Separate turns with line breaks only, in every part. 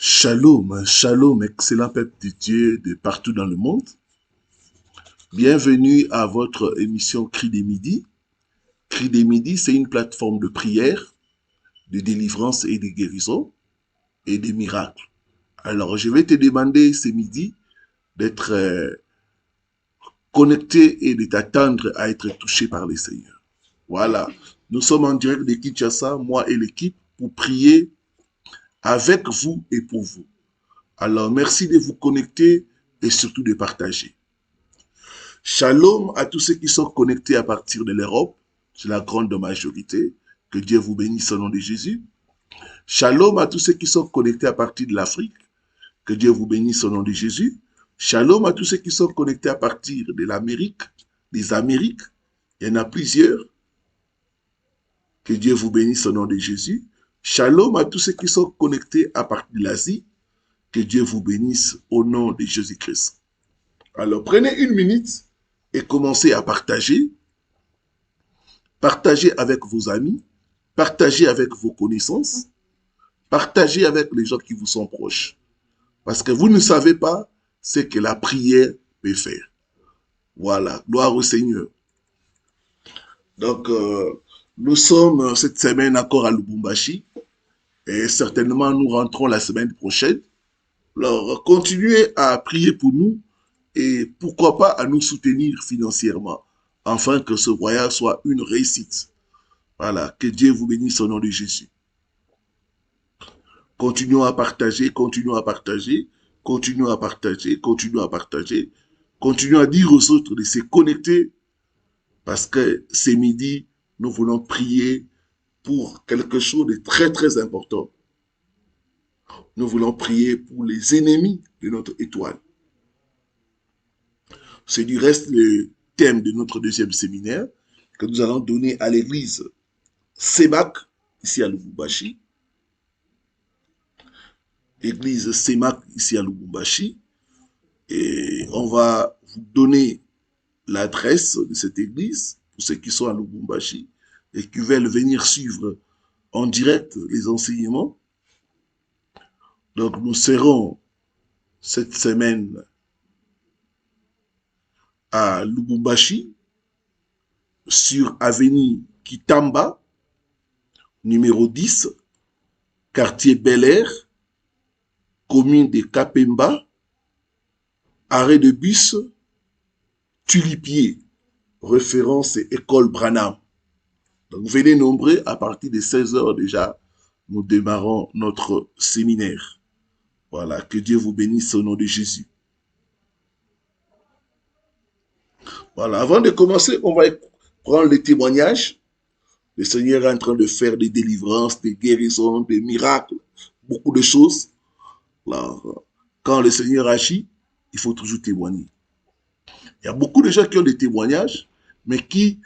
Shalom, shalom, excellent peuple de Dieu de partout dans le monde. Bienvenue à votre émission Cri des Midi. Cri des Midi, c'est une plateforme de prière, de délivrance et de guérison et de miracles. Alors, je vais te demander ce midi d'être connecté et de t'attendre à être touché par le Seigneur. Voilà, nous sommes en direct de Kinshasa, moi et l'équipe, pour prier avec vous et pour vous. Alors, merci de vous connecter et surtout de partager. Shalom à tous ceux qui sont connectés à partir de l'Europe, c'est la grande majorité. Que Dieu vous bénisse au nom de Jésus. Shalom à tous ceux qui sont connectés à partir de l'Afrique. Que Dieu vous bénisse au nom de Jésus. Shalom à tous ceux qui sont connectés à partir de l'Amérique, des Amériques. Il y en a plusieurs. Que Dieu vous bénisse au nom de Jésus. Shalom à tous ceux qui sont connectés à partir de l'Asie. Que Dieu vous bénisse au nom de Jésus-Christ. Alors, prenez une minute et commencez à partager. Partagez avec vos amis, partagez avec vos connaissances, partagez avec les gens qui vous sont proches. Parce que vous ne savez pas ce que la prière peut faire. Voilà, gloire au Seigneur. Donc, nous sommes cette semaine encore à Lubumbashi et certainement nous rentrons la semaine prochaine. Alors, continuez à prier pour nous et pourquoi pas à nous soutenir financièrement, afin que ce voyage soit une réussite. Voilà, que Dieu vous bénisse au nom de Jésus. Continuons à partager, continuons à partager, continuons à partager, continuons à partager, continuons à dire aux autres de se connecter parce que ce midi, nous voulons prier pour quelque chose de très très important. Nous voulons prier pour les ennemis de notre étoile. C'est du reste le thème de notre deuxième séminaire que nous allons donner à l'église Semak, ici à Lubumbashi. Église Semak, ici à Lubumbashi. Et on va vous donner l'adresse de cette église pour ceux qui sont à Lubumbashi et qui veulent venir suivre en direct les enseignements. Donc nous serons cette semaine à Lubumbashi sur avenue Kitamba, numéro 10, quartier Bel Air, commune de Kapemba, arrêt de bus, Tulipier, référence école Branham. Donc venez nombreux, à partir de 16h déjà, nous démarrons notre séminaire. Voilà, que Dieu vous bénisse au nom de Jésus. Voilà, avant de commencer, on va prendre les témoignages. Le Seigneur est en train de faire des délivrances, des guérisons, des miracles, beaucoup de choses. Alors, quand le Seigneur agit, il faut toujours témoigner. Il y a beaucoup de gens qui ont des témoignages, mais qui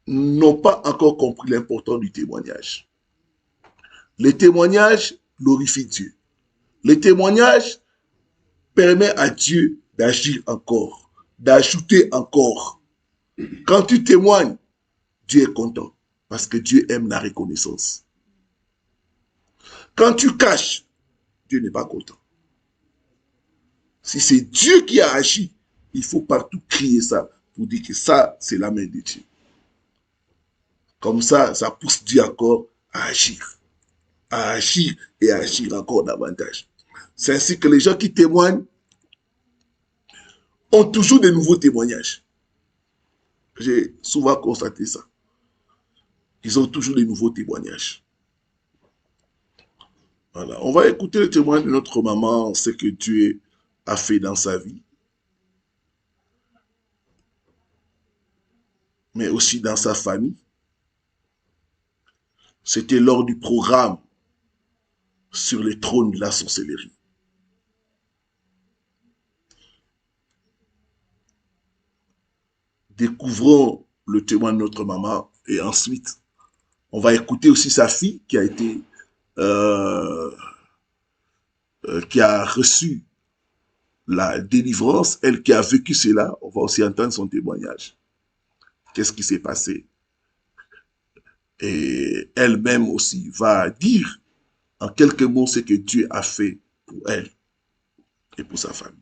n'ont pas encore compris l'importance du témoignage. Le témoignage glorifie Dieu. Le témoignage permet à Dieu d'agir encore, d'ajouter encore. Quand tu témoignes, Dieu est content parce que Dieu aime la reconnaissance. Quand tu caches, Dieu n'est pas content. Si c'est Dieu qui a agi, il faut partout crier ça pour dire que ça, c'est la main de Dieu. Comme ça pousse Dieu encore à agir et à agir encore davantage. C'est ainsi que les gens qui témoignent ont toujours de nouveaux témoignages. J'ai souvent constaté ça. Ils ont toujours de nouveaux témoignages. Voilà. On va écouter le témoignage de notre maman, ce que Dieu a fait dans sa vie, mais aussi dans sa famille. C'était lors du programme sur les trônes de la sorcellerie. Découvrons le témoin de notre maman et ensuite, on va écouter aussi sa fille qui a été, qui a reçu la délivrance, elle qui a vécu cela, on va aussi entendre son témoignage. Qu'est-ce qui s'est passé? Et elle-même aussi va dire en quelques mots ce que Dieu a fait pour elle et pour sa famille.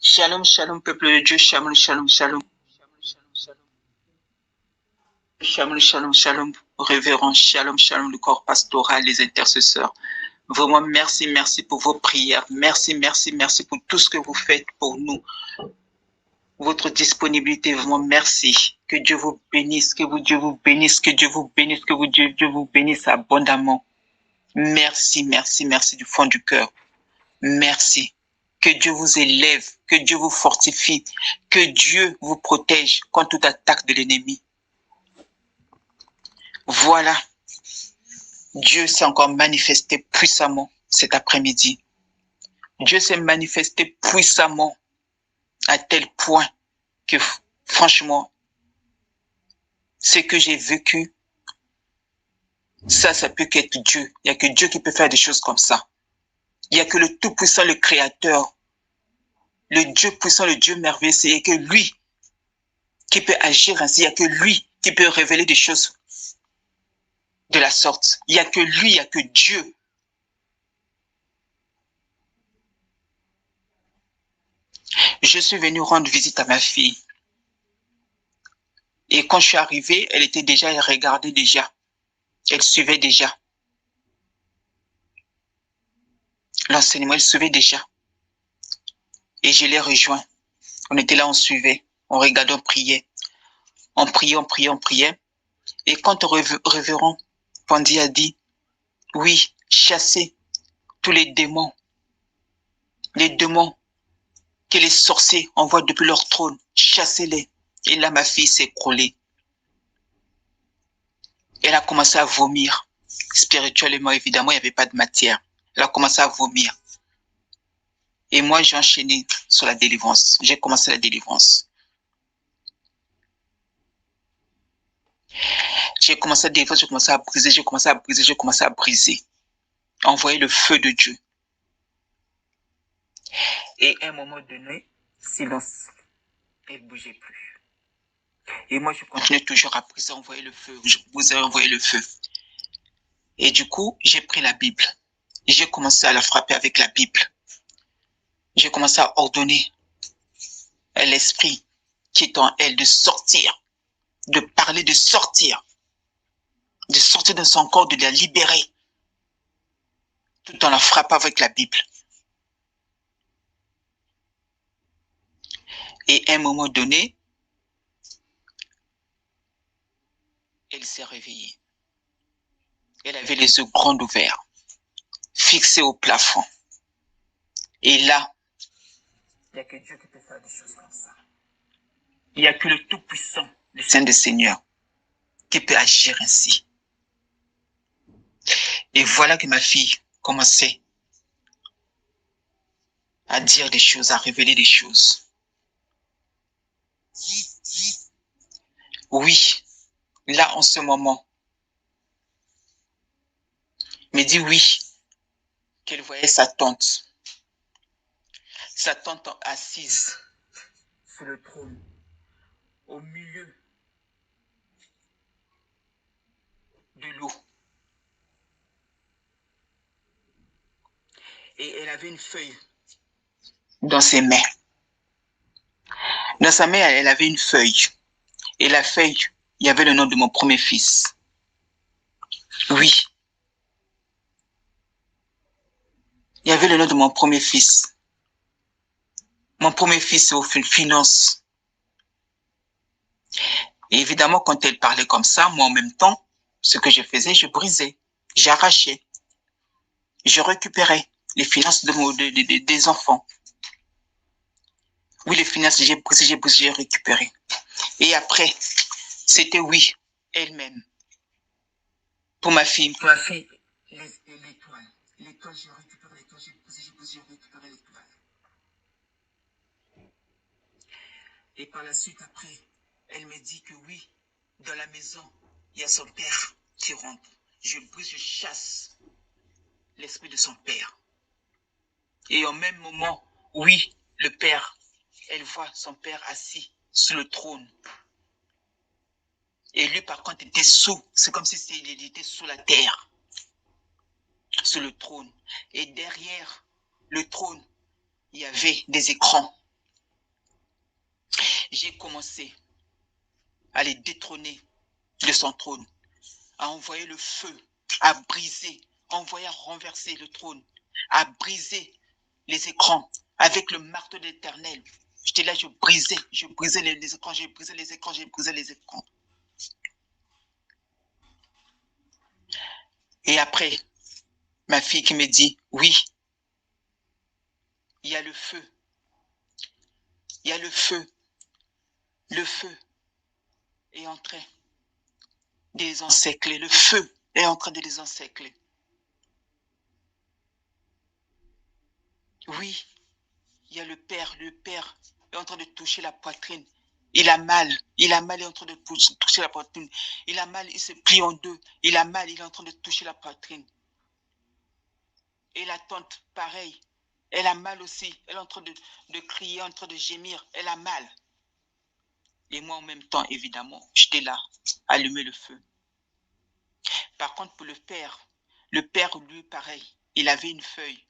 Shalom, shalom, peuple de Dieu, shalom, shalom, shalom. Shalom, shalom, shalom, révérend, shalom, shalom, le corps pastoral, les intercesseurs. Vraiment, merci, merci pour vos prières. Merci, merci, merci pour tout ce que vous faites pour nous. Votre disponibilité, vraiment, merci. Que Dieu vous bénisse, Dieu vous bénisse, que Dieu vous bénisse, Dieu vous bénisse abondamment. Merci, merci, merci du fond du cœur. Merci. Que Dieu vous élève, que Dieu vous fortifie, que Dieu vous protège contre toute attaque de l'ennemi. Voilà. Dieu s'est encore manifesté puissamment cet après-midi. Dieu s'est manifesté puissamment à tel point que, franchement, ce que j'ai vécu, ça peut qu'être Dieu. Il n'y a que Dieu qui peut faire des choses comme ça. Il n'y a que le Tout-Puissant, le Créateur, le Dieu puissant, le Dieu merveilleux, il n'y a que lui qui peut agir ainsi. Il n'y a que lui qui peut révéler des choses de la sorte. Il n'y a que lui, il n'y a que Dieu. Je suis venu rendre visite à ma fille. Et quand je suis arrivé, elle regardait déjà. Elle suivait déjà. L'enseignement, elle suivait déjà. Et je l'ai rejoint. On était là, on suivait. On regardait, on priait. On priait, on priait, on priait. Et quand le révérend Pandi a dit, oui, chassez tous les démons que les sorciers envoient depuis leur trône, chassez-les. Et là, ma fille s'est écroulée. Elle a commencé à vomir. Spirituellement, évidemment, il n'y avait pas de matière. Elle a commencé à vomir. Et moi, j'ai enchaîné sur la délivrance. J'ai commencé la délivrance. J'ai commencé à délivrer, j'ai commencé à briser, j'ai commencé à briser, j'ai commencé à briser. Envoyer le feu de Dieu. Et à un moment donné, silence. Elle ne bougeait plus. Et moi, je continuais toujours à briser, envoyer le feu. Je brisais, envoyer le feu. Et du coup, j'ai pris la Bible. J'ai commencé à la frapper avec la Bible. J'ai commencé à ordonner à l'esprit qui est en elle de sortir, de parler, de sortir de son corps, de la libérer, tout en la frappant avec la Bible. Et à un moment donné, elle s'est réveillée. Elle avait les yeux grands ouverts, fixés au plafond. Et là, il n'y a que Dieu qui peut faire des choses comme ça. Il n'y a que le Tout-Puissant, le Saint des Seigneurs, qui peut agir ainsi. Et voilà que ma fille commençait à dire des choses, à révéler des choses. Oui, là, en ce moment, me dit oui, qu'elle voyait sa tante assise sur le trône, au milieu de l'eau. Et elle avait une feuille dans ses mains. Dans sa main, elle avait une feuille. Et la feuille, il y avait le nom de mon premier fils. Oui. Il y avait le nom de mon premier fils. Mon premier fils, c'est au finance. Et évidemment, quand elle parlait comme ça, moi, en même temps, ce que je faisais, je brisais, j'arrachais, je récupérais les finances des enfants. Oui, les finances, j'ai brisé, j'ai récupéré. Et après, c'était oui, elle-même. Pour ma fille, l'étoile. L'étoile, j'ai récupéré l'étoile, j'ai brisé, j'ai récupéré l'étoile. Et par la suite, après, elle me dit que oui, dans la maison, il y a son père qui rentre. Je brise, je chasse l'esprit de son père. Et au même moment, oui, le père, elle voit son père assis sur le trône. Et lui, par contre, était sous. C'est comme si il était sous la terre, sous le trône. Et derrière le trône, il y avait des écrans. J'ai commencé à les détrôner de son trône, à envoyer le feu, à briser, envoyer à renverser le trône, à briser les écrans avec le marteau de l'Éternel. J'étais là, je brisais les écrans, j'ai brisé les écrans, j'ai brisé les écrans. Et après, ma fille qui me dit, oui, il y a le feu. Il y a le feu. Le feu est en train de les encercler. Le feu est en train de les encercler. Oui, il y a le père est en train de toucher la poitrine. Il a mal, il est en train de toucher la poitrine. Il a mal, il se plie en deux. Il a mal, il est en train de toucher la poitrine. Et la tante, pareil, elle a mal aussi. Elle est en train de crier, en train de gémir. Elle a mal. Et moi, en même temps, évidemment, j'étais là, allumer le feu. Par contre, pour le père, lui, pareil, il avait une feuille.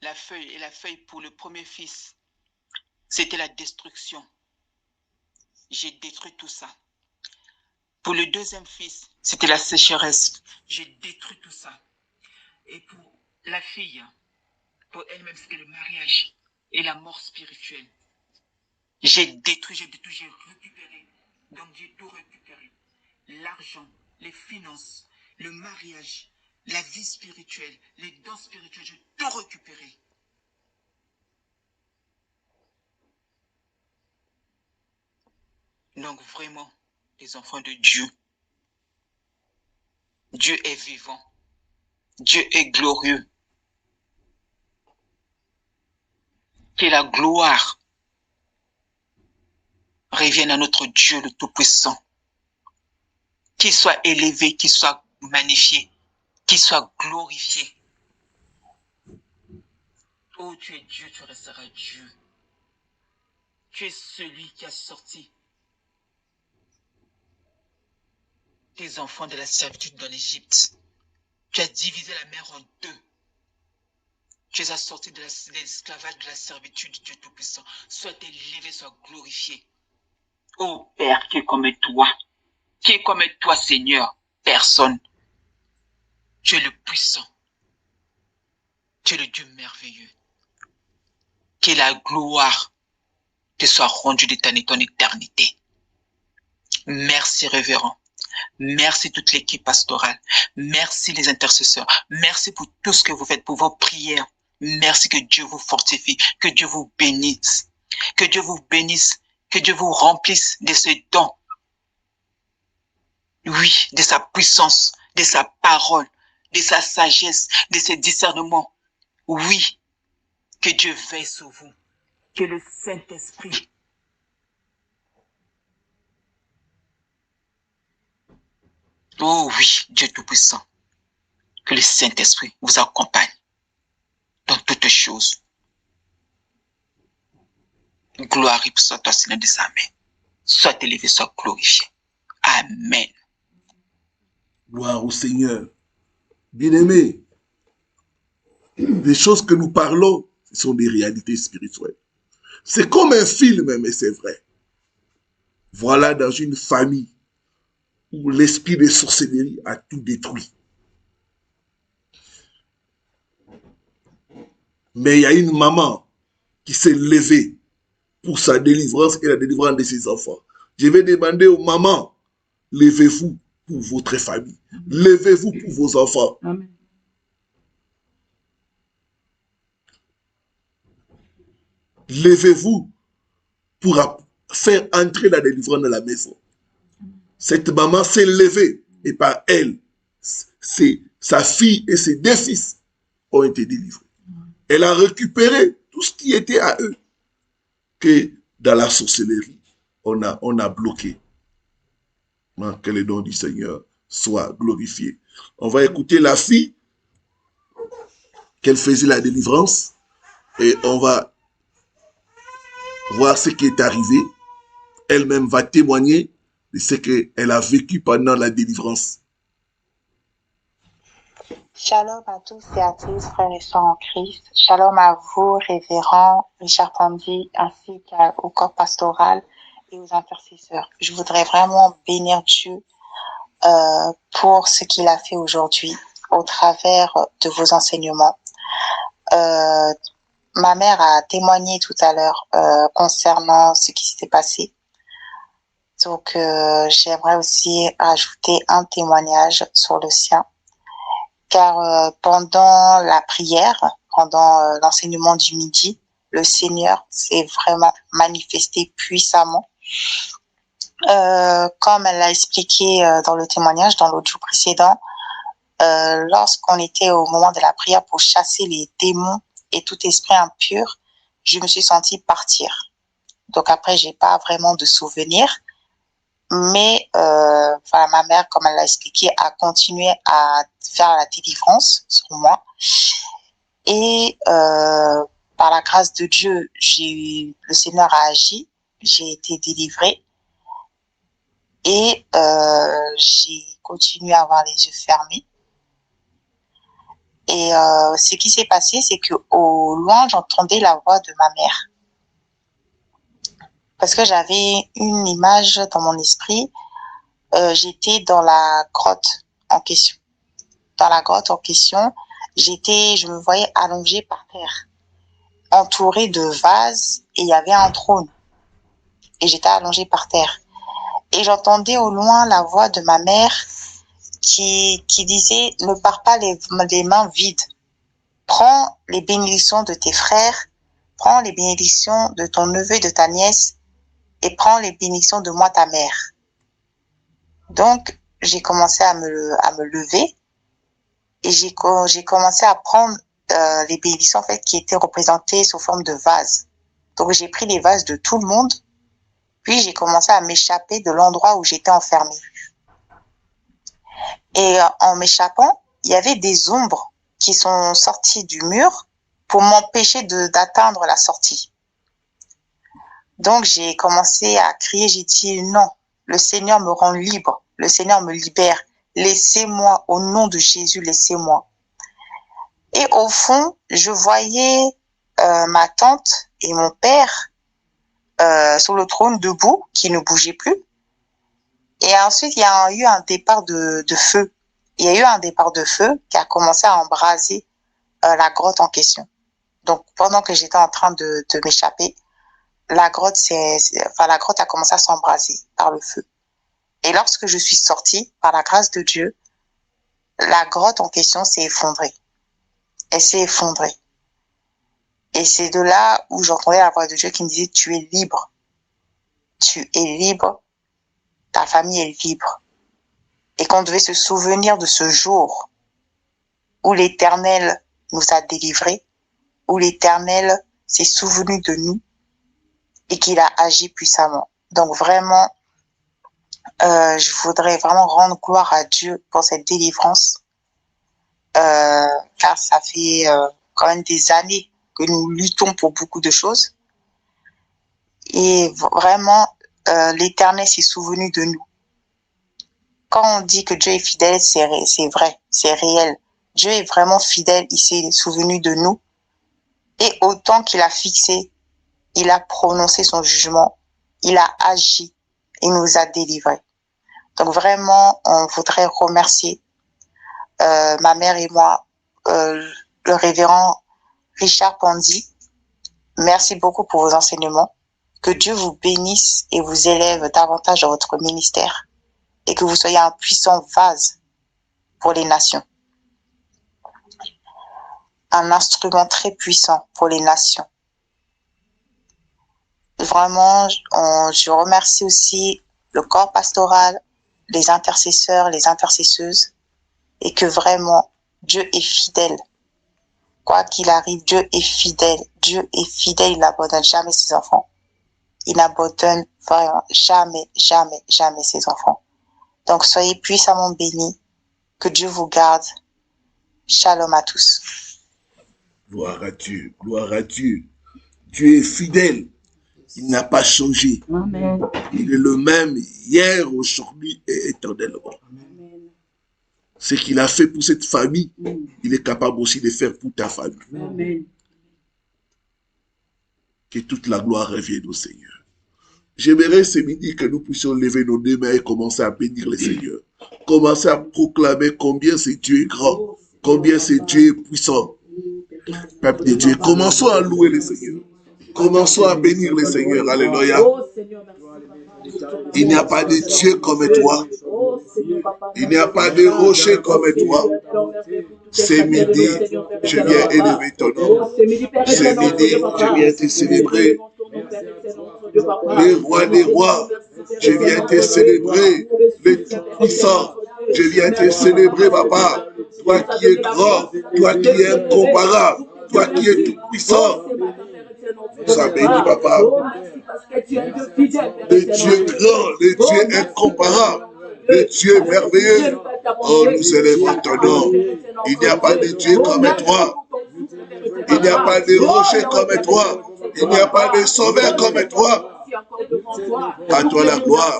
La feuille pour le premier fils, c'était la destruction. J'ai détruit tout ça. Pour le deuxième fils, c'était la sécheresse. J'ai détruit tout ça. Et pour la fille, pour elle-même, c'était le mariage et la mort spirituelle. J'ai détruit, j'ai récupéré. Donc j'ai tout récupéré. L'argent, les finances, le mariage, la vie spirituelle, les dons spirituels, j'ai tout récupéré. Donc vraiment, les enfants de Dieu, Dieu est vivant. Dieu est glorieux. Que la gloire revienne à notre Dieu le Tout-Puissant. Qu'il soit élevé, qu'il soit magnifié, qu'il soit glorifié. Oh, tu es Dieu, tu resteras Dieu. Tu es celui qui a sorti tes enfants de la servitude dans l'Égypte. Tu as divisé la mer en deux. Tu les as sortis de l'esclavage, de la servitude, Dieu Tout-Puissant. Sois élevé, sois glorifié. Oh Père, qui est comme toi? Qui est comme toi, Seigneur? Personne. Tu es le puissant. Tu es le Dieu merveilleux. Que la gloire te soit rendue d'éternité en éternité. Merci, révérend. Merci toute l'équipe pastorale. Merci les intercesseurs. Merci pour tout ce que vous faites, pour vos prières. Merci, que Dieu vous fortifie, que Dieu vous bénisse. Que Dieu vous bénisse, que Dieu vous remplisse de ses dons. Oui, de sa puissance, de sa parole, de sa sagesse, de ses discernements. Oui, que Dieu veille sur vous. Que le Saint-Esprit oh oui, Dieu Tout-Puissant, que le Saint-Esprit vous accompagne dans toutes choses. Gloire soit toi, Seigneur des armées. Sois élevé, sois glorifié. Amen.
Gloire au Seigneur. Bien-aimés, les choses que nous parlons, ce sont des réalités spirituelles. C'est comme un film, mais c'est vrai. Voilà dans une famille où l'esprit de sorcellerie a tout détruit. Mais il y a une maman qui s'est levée pour sa délivrance et la délivrance de ses enfants. Je vais demander aux mamans, levez-vous pour votre famille. Levez-vous pour vos enfants.
Amen.
Levez-vous pour faire entrer la délivrance dans la maison. Cette maman s'est levée et par elle, sa fille et ses deux fils ont été délivrés. Elle a récupéré tout ce qui était à eux que dans la sorcellerie, on a bloqué. Que le nom du Seigneur soit glorifié. On va écouter la fille qu'elle faisait la délivrance et on va voir ce qui est arrivé. Elle-même va témoigner de ce qu'elle a vécu pendant la délivrance.
Shalom à tous et à tous, frères et sœurs en Christ. Shalom à vous, révérend Richard Tandy, ainsi qu'au corps pastoral et aux intercesseurs. Je voudrais vraiment bénir Dieu pour ce qu'il a fait aujourd'hui au travers de vos enseignements. Ma mère a témoigné tout à l'heure concernant ce qui s'était passé. Donc, j'aimerais aussi ajouter un témoignage sur le sien. Car pendant la prière, pendant l'enseignement du midi, le Seigneur s'est vraiment manifesté puissamment. Comme elle l'a expliqué dans le témoignage, dans l'audio précédent, lorsqu'on était au moment de la prière pour chasser les démons et tout esprit impur, je me suis sentie partir. Donc après, j'ai pas vraiment de souvenirs. Mais voilà, ma mère, comme elle l'a expliqué, a continué à faire la délivrance sur moi. Et par la grâce de Dieu, le Seigneur a agi, j'ai été délivrée. Et j'ai continué à avoir les yeux fermés. Et ce qui s'est passé, c'est qu'au loin, j'entendais la voix de ma mère. Parce que j'avais une image dans mon esprit. J'étais dans la grotte en question. Dans la grotte en question, je me voyais allongée par terre, entourée de vases, et il y avait un trône. Et j'étais allongée par terre. Et j'entendais au loin la voix de ma mère qui disait « Ne pars pas les mains vides. Prends les bénédictions de tes frères, prends les bénédictions de ton neveu et de ta nièce, et prends les bénédictions de moi, ta mère. » Donc, j'ai commencé à me lever et j'ai commencé à prendre les bénédictions en fait, qui étaient représentées sous forme de vases. Donc, j'ai pris les vases de tout le monde, puis j'ai commencé à m'échapper de l'endroit où j'étais enfermée. Et en m'échappant, il y avait des ombres qui sont sorties du mur pour m'empêcher d'atteindre la sortie. Donc, j'ai commencé à crier, j'ai dit non, le Seigneur me rend libre, le Seigneur me libère, laissez-moi, au nom de Jésus, laissez-moi. Et au fond, je voyais ma tante et mon père sur le trône debout, qui ne bougeaient plus. Et ensuite, il y a eu un départ de feu. Il y a eu un départ de feu qui a commencé à embraser la grotte en question. Donc, pendant que j'étais en train de m'échapper, la grotte a commencé à s'embraser par le feu. Et lorsque je suis sortie, par la grâce de Dieu, la grotte en question s'est effondrée. Elle s'est effondrée. Et c'est de là où j'entendais la voix de Dieu qui me disait « Tu es libre. Tu es libre. Ta famille est libre. » Et qu'on devait se souvenir de ce jour où l'Éternel nous a délivrés, où l'Éternel s'est souvenu de nous et qu'il a agi puissamment. Donc vraiment, je voudrais vraiment rendre gloire à Dieu pour cette délivrance, car ça fait quand même des années que nous luttons pour beaucoup de choses. Et vraiment, l'Éternel s'est souvenu de nous. Quand on dit que Dieu est fidèle, c'est vrai, c'est réel. Dieu est vraiment fidèle, il s'est souvenu de nous. Et autant qu'il a fixé, il a prononcé son jugement, il a agi, il nous a délivrés. Donc vraiment, on voudrait remercier ma mère et moi, le révérend Richard Tandy. Merci beaucoup pour vos enseignements. Que Dieu vous bénisse et vous élève davantage dans votre ministère et que vous soyez un puissant vase pour les nations. Un instrument très puissant pour les nations. Vraiment, je remercie aussi le corps pastoral, les intercesseurs, les intercesseuses, et que vraiment, Dieu est fidèle. Quoi qu'il arrive, Dieu est fidèle. Dieu est fidèle, il n'abandonne jamais ses enfants. Il n'abandonne vraiment jamais, jamais, jamais ses enfants. Donc, soyez puissamment bénis. Que Dieu vous garde. Shalom à tous.
Gloire à Dieu, gloire à Dieu. Dieu est fidèle. Il n'a pas changé.
Amen.
Il est le même hier, aujourd'hui et éternellement. Ce qu'il a fait pour cette famille, il est capable aussi de faire pour ta famille.
Amen.
Que toute la gloire revienne au Seigneur. J'aimerais ce midi que nous puissions lever nos deux mains et commencer à bénir le Seigneur. Commencer à proclamer combien ce Dieu est grand, combien ce Dieu est puissant. Peuple de Dieu, commençons à louer le Seigneur. Commençons à bénir le Seigneur. Alléluia. Il n'y a pas de Dieu comme toi. Il n'y a pas de rocher comme toi. Ce midi, je viens élever ton nom. Ce midi, je viens te célébrer. Les rois des rois, je viens te célébrer. Le Tout-Puissant, je viens te célébrer, papa. Toi qui es grand, toi qui es incomparable, toi qui es tout-puissant. Ça bénit, papa. Le Dieu grand, le Dieu incomparable, le Dieu merveilleux. Oh, nous élevons ton nom. Il n'y a pas de Dieu comme toi. Il n'y a pas de rocher comme toi. Il n'y a pas de sauveur comme toi. À toi la gloire,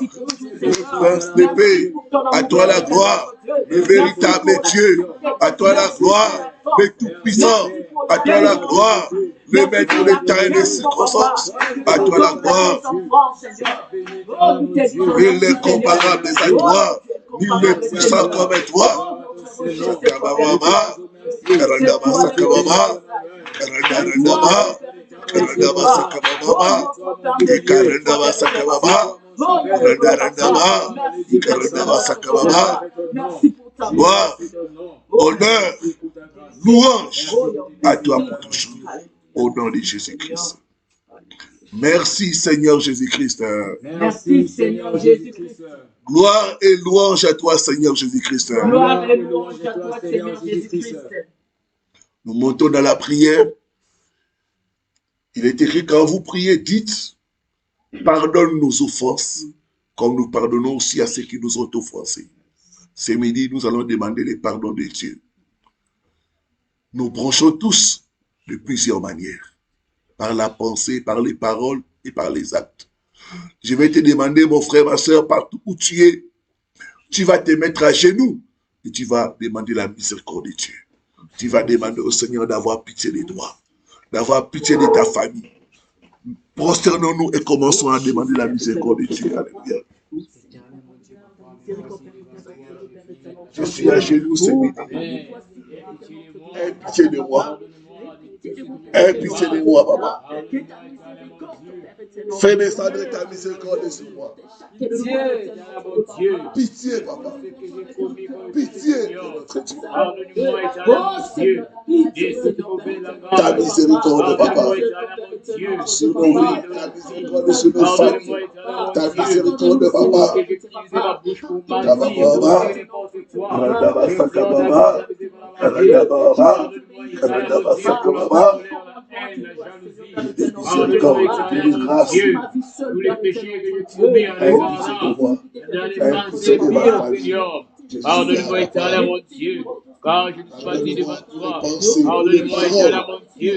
le prince de paix. À toi la gloire, le véritable Dieu. À toi la gloire, le tout-puissant. À toi la gloire, le maître des temps et des circonstances. À toi la gloire. Il n'est comparable à toi. Il n'est puissant comme toi. Gloire, honneur, louange à toi pour toujours, au nom de Jésus-Christ. Merci Seigneur Jésus-Christ.
Merci Seigneur Jésus-Christ.
Gloire et louange à toi Seigneur Jésus-Christ.
Gloire et louange à toi Seigneur Jésus-Christ.
Nous montons dans la prière. Il est écrit, quand vous priez, dites, pardonne nos offenses, comme nous pardonnons aussi à ceux qui nous ont offensés. Ce midi, nous allons demander le pardon de Dieu. Nous branchons tous de plusieurs manières, par la pensée, par les paroles et par les actes. Je vais te demander, mon frère, ma soeur, partout où tu es, tu vas te mettre à genoux et tu vas demander la miséricorde de Dieu. Tu vas demander au Seigneur d'avoir pitié de toi, d'avoir pitié de ta famille. Prosternons-nous et commençons à demander la miséricorde de Dieu. Alléluia. Je suis à genoux ce midi. Aie pitié de moi. Aie pitié de moi, papa. Fais descendre ta miséricorde sur moi. Pitié, papa. Pitié de notre Dieu. Ta miséricorde, papa. Sur nos vies, ta miséricorde sur nos familles. Ta miséricorde, papa.
Dieu, tous les péchés que j'ai commis en regardant dans les pensées Seigneur. Pardonne-moi, éternel, mon Dieu, car je ne suis pas dit devant toi. Pardonne-moi, éternel, mon Dieu.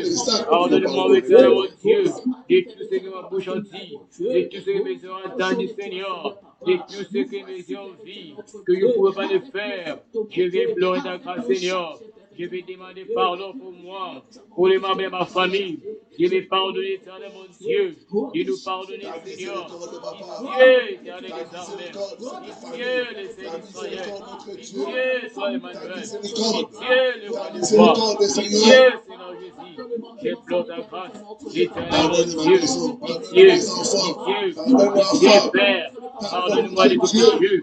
Pardonne-moi, éternel, mon Dieu, de tout ce que ma bouche a dit, de tout ce que mes yeux ont entendu, Seigneur, de tout ce que mes yeux ont vu, que je ne pouvais pas le faire. Je vais pleurer ta grâce, Seigneur. Je vais demander pardon pour moi, pour les membres de ma famille. Je vais pardonner, éternel, mon Dieu. Je nous pardonner, Seigneur. Dieu, éternel des armées. Dieu, le Seigneur d'Israël. Dieu, soit Emmanuel. Dieu, le roi du roi. Dieu, Seigneur Jésus. Je pleure ta grâce. Éternel, mon Dieu. Dieu, Père. Pardonne-moi de tout ce que je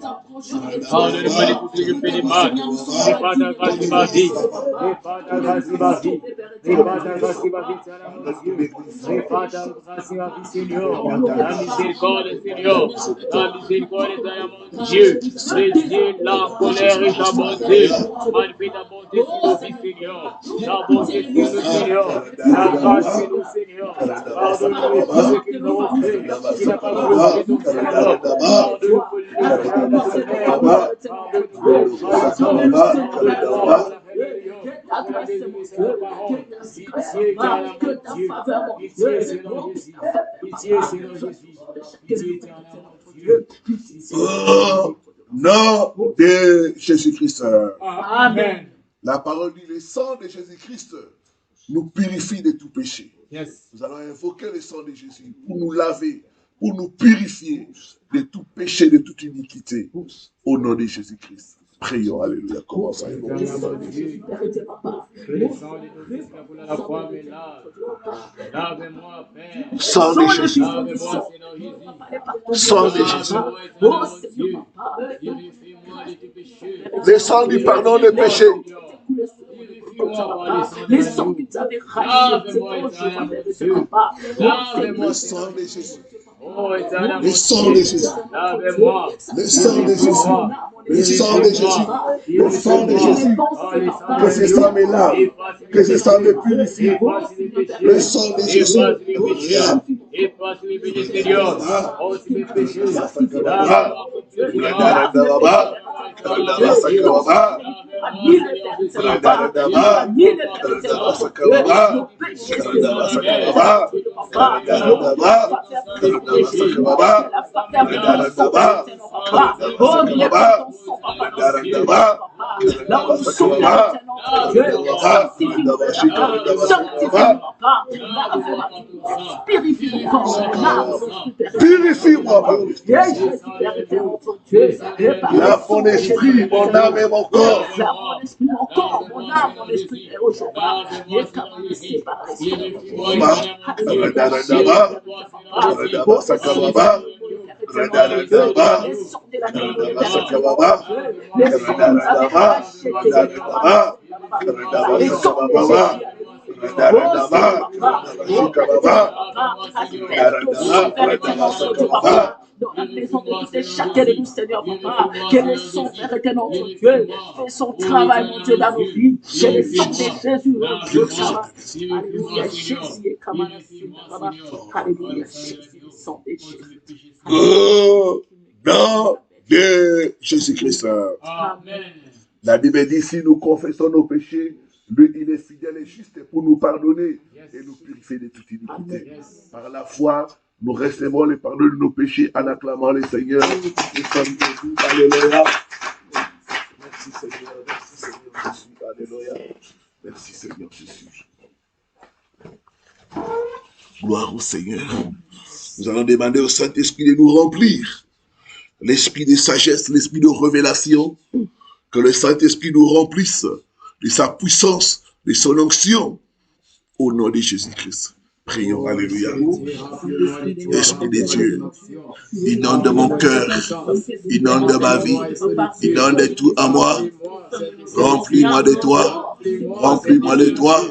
pardonne-moi de tout ce que je fais de mal. C'est pas ta grâce qui m'a dit. C'est pas ta grâce qui m'a dit. C'est pas ta grâce qui m'a dit, c'est pas ta grâce qui m'a dit, Seigneur. La miséricorde, Seigneur. La miséricorde, mon Dieu. Réside la colère et ta bonté. Malgré ta bonté sur nos vies, Seigneur. Ta bonté sur nous, Seigneur. La grâce sur nous, Seigneur. Pardonne-nous pour ce que nous avons fait. Tu n'as pas glorifié ton Seigneur. Pardonne-nous pour le Seigneur. Pardonne-nous pour le Seigneur.
Adresse-moi, Dieu. Que ta grâce, papa. Que ta faveur, mon Dieu.
Pitié, Seigneur Jésus. Pitié,
Dieu.
Au nom de Jésus-Christ.
Amen.
La parole dit, le sang de Jésus-Christ nous purifie de tout péché.
Yes.
Nous allons invoquer le sang de Jésus pour nous laver, pour nous purifier de tout péché, de toute iniquité. Au nom de Jésus-Christ. Prions, alléluia. Commençons à invoquer.
Lave-moi, Père.
Sang de Jésus.
Lave-moi, Seigneur Jésus.
Sang de Jésus.
Purifie-moi de tes péchés.
Le sang du pardon des péchés.
Les sangs que tu avais rachés,
Le sang de Jésus.
Oh, éternel,
Le sang de Jésus.
lave-moi.
Le sang de Jésus. Le sang de Jésus. Le sang de Jésus. Que ce sang me lave. Que ce sang me purifie. Le sang de Jésus.
Efface les péchés, Seigneur. Oh, si mes péchés.
Purifie-moi. Lave mon esprit, mon âme et mon corps.
Dans la maison de tous chacun de nous, Seigneur, papa, que le sang, Père éternel, notre Dieu, fait son travail, mon Dieu, dans nos vies. Que le sang de Jésus, mon Dieu, alléluia, Jésus, alléluia, Jésus, le sang de Jésus.
Au nom de Jésus-Christ.
Amen.
La Bible dit, si nous confessons nos péchés, lui, il est fidèle et juste pour nous pardonner et nous purifier de toute iniquité. Par la foi, nous recevons le pardon de nos péchés en acclamant le Seigneur. Nous sommes debout. Alléluia. Merci Seigneur. Merci Seigneur Jésus. Alléluia. Merci Seigneur Jésus. Gloire au Seigneur. Nous allons demander au Saint-Esprit de nous remplir. L'esprit de sagesse, l'esprit de révélation. Que le Saint-Esprit nous remplisse de sa puissance, de son onction. Au nom de Jésus-Christ. Prions, alléluia. Esprit de Dieu, inonde mon cœur, inonde ma vie, inonde tout à moi. Remplis-moi de toi, remplis-moi de toi.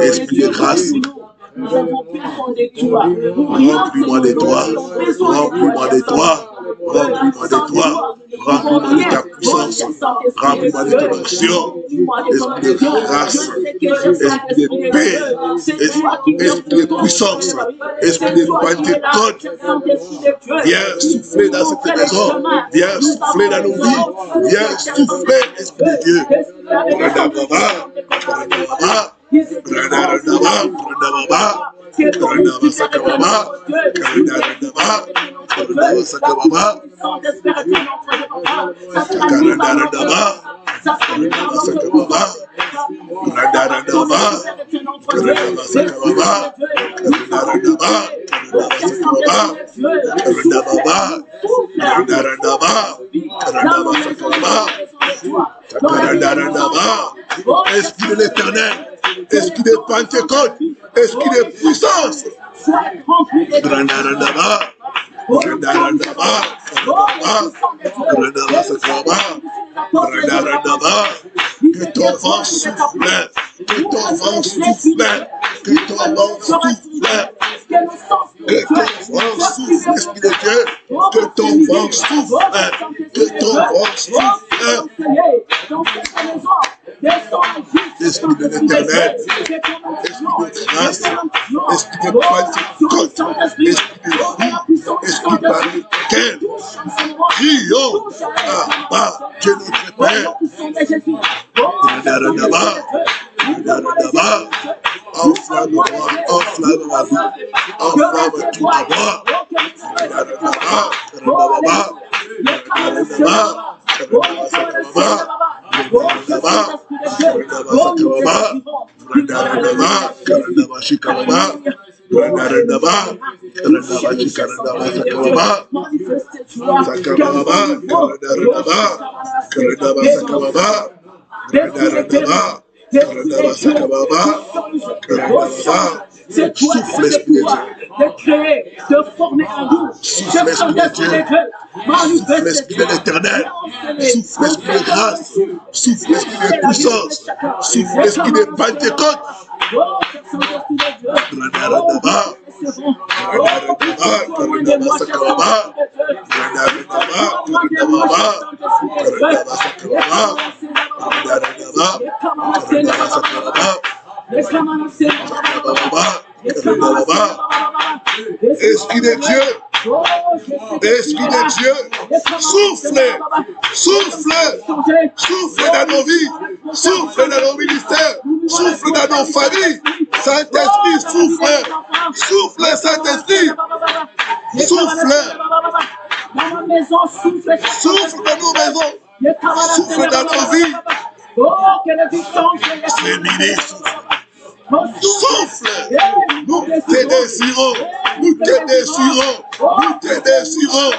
Esprit de grâce, remplis-moi de toi, remplis-moi de toi. Remplis-moi de toi, remplis-moi de ta puissance, remplis-moi de ton action, esprit de grâce, esprit de paix, esprit de puissance, esprit de Pentecôte. Viens souffler dans cette maison, viens souffler dans nos vies, viens souffler, esprit de Dieu. Esprit de l'Éternel, esprit de Pentecôte, esprit de puissance. Que ton vent souffle, que ton vent souffle, que ton vent souffle, que ton vent souffle, esprit de Dieu, que ton vent souffle, que ton vent souffle. Esprit de l'Éternel, esprit de grâce, esprit de Pentecôte, esprit de vie, esprit par lequel crions, Abba, Dieu notre Père. Enflamme-moi, enflamme ma vie, enflamme tout à moi. Souffle, Esprit de Dieu.
De créer, de former en nous.
Souffle, Esprit de Dieu. Souffle, l'Esprit de l'Éternel. Souffle, l'Esprit de grâce. Souffle, l'Esprit de puissance. Souffle, l'Esprit de Pentecôte. Esprit de Dieu, Esprit de Dieu, souffle, souffle, souffle dans nos vies, souffle dans nos ministères, souffle dans nos familles. Saint-Esprit, souffle, souffle, Saint-Esprit, souffle, souffle dans nos maisons, souffle dans nos vies. C'est ministre. Souffle, nous te désirons, nous te désirons, nous te désirons.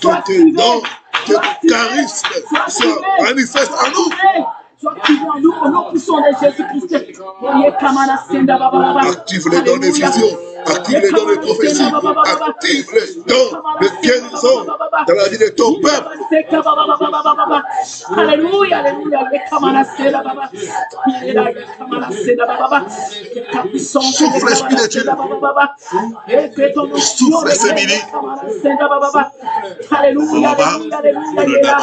Que tes dons, que tes charismes soient manifestes en nous. Active les dons de vision, active les dons de prophétie, active les dons de guérison dans la vie de ton peuple.
Alléluia, alléluia.
Souffle, Esprit de Dieu. Souffle, ces minutes.
Alléluia, alléluia, alléluia.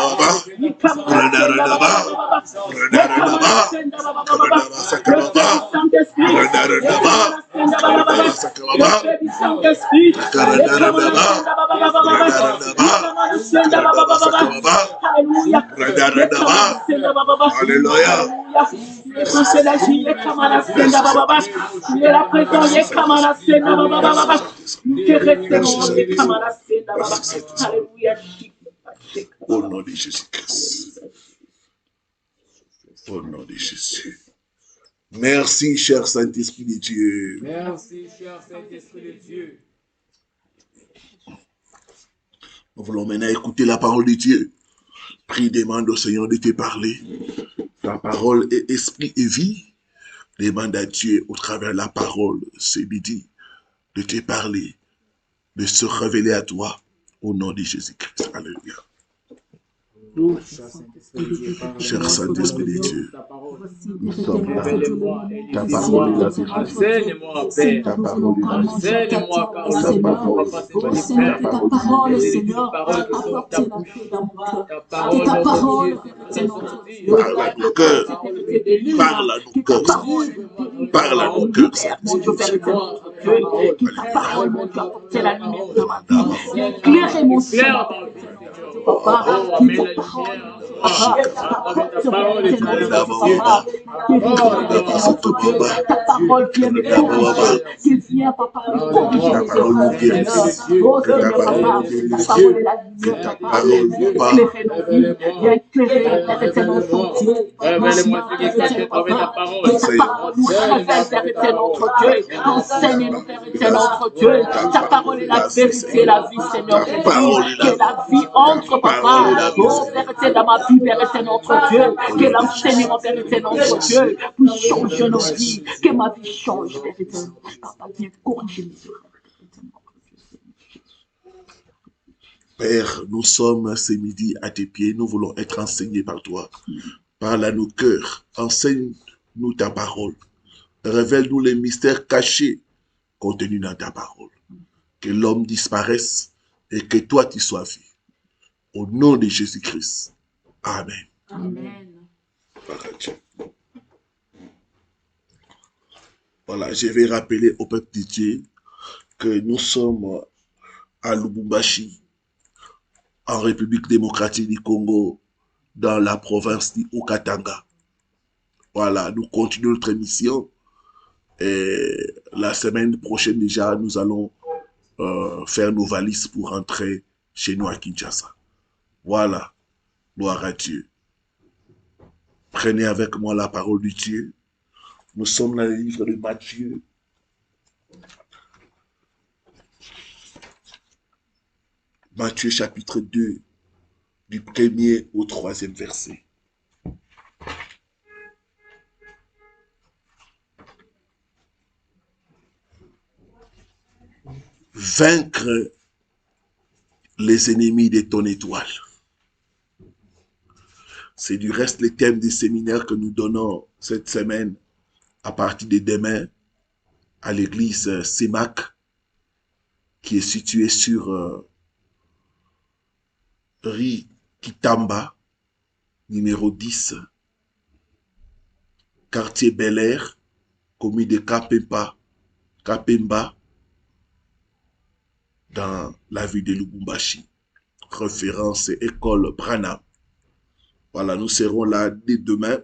Au nom de Jésus-Christ. Au nom de Jésus. Merci, cher Saint-Esprit de Dieu.
Merci, cher Saint-Esprit de Dieu.
Nous voulons maintenant écouter la parole de Dieu. Prie, demande au Seigneur de te parler. Ta parole est esprit et vie. Demande à Dieu, au travers de la parole, ce midi, de te parler, de se révéler à toi, au nom de Jésus-Christ. Alléluia. Cher Saint-Esprit de Dieu, nous sommes là. Ta parole est la vérité.
Enseigne-moi, Père.
Ta parole est la vérité.
Enseigne-moi, car
Ta parole est la Parle à nos cœurs. Parle à nos cœurs. Parle à nos cœurs.
Éclairez mon cœur. Papa, ta parole qui est corrigée, qui vient, papa, corriger les erreurs. Oh Seigneur, papa, ta parole est la lumière, papa, éclairez nos vies, viens éclairer, Père éternel, ton Dieu. Enseigne-nous, Père éternel, papa, que ta parole nous révèle, Père éternel, notre Dieu. Enseigne-nous, Père éternel, notre Dieu. Ta parole est la vérité, la vie, Seigneur Jésus. Que la vie entre, papa. Oh, Père éternel, dans ma vie, Père éternel, notre Dieu. Que l'enseignement, Père éternel, notre Dieu, puisse changer nos vies. Que ma vie change, Père éternel. Papa, viens corriger mes erreurs.
Père, nous sommes ce midi à tes pieds. Nous voulons être enseignés par toi. Parle à nos cœurs. Enseigne-nous ta parole. Révèle-nous les mystères cachés contenus dans ta parole. Que l'homme disparaisse et que toi tu sois vu. Au nom de Jésus-Christ. Amen.
Amen.
Voilà, je vais rappeler au peuple de Dieu que nous sommes à Lubumbashi, en République démocratique du Congo, dans la province du Haut-Katanga. Voilà, nous continuons notre émission. Et la semaine prochaine déjà, nous allons faire nos valises pour rentrer chez nous à Kinshasa. Voilà, gloire à Dieu. Prenez avec moi la parole de Dieu. Nous sommes dans le livre de Matthieu. Matthieu chapitre 2, du 1er au 3e verset. Vaincre les ennemis de ton étoile. C'est du reste le thème des séminaires que nous donnons cette semaine à partir de demain à l'église CEMAC qui est située sur rue Kitamba, numéro 10, quartier Bel Air, commune de Kapemba, dans la ville de Lubumbashi. Référence école Branham. Voilà, nous serons là dès demain